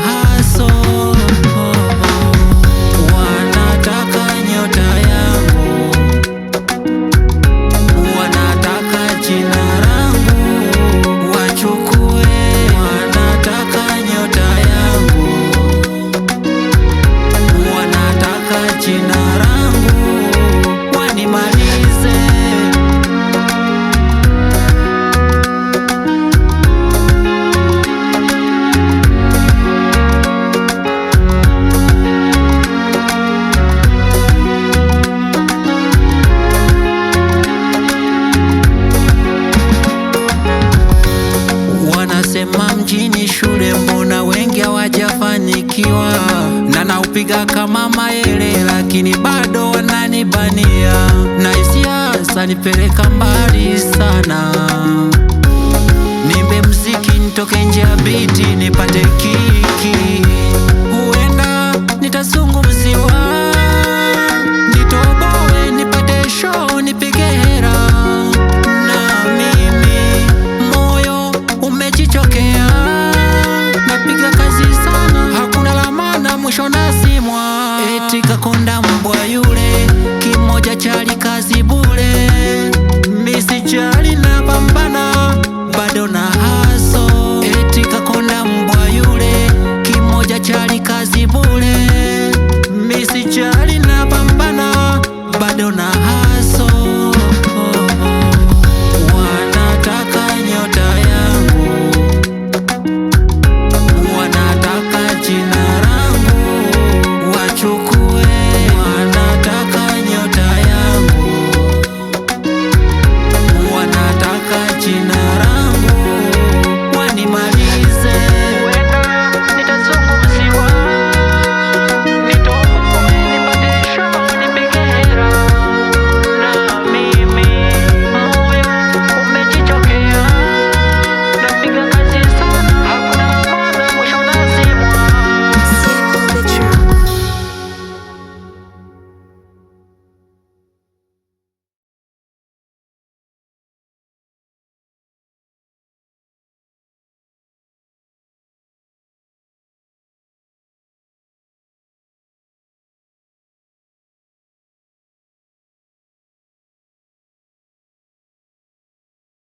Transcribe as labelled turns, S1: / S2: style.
S1: haso, wanataka nyota yangu, wanataka jina langu wachukue, wanataka nyota yangu, wanataka jina langu wanimalize. Wanasema mjini shule mbona wengi hawajafanikiwa, na naupiga kama Mayele lakini bado wananibania, na siasa nipeleka mbali sana. Nimbe mziki nitoke nje ya biti nipate kiki.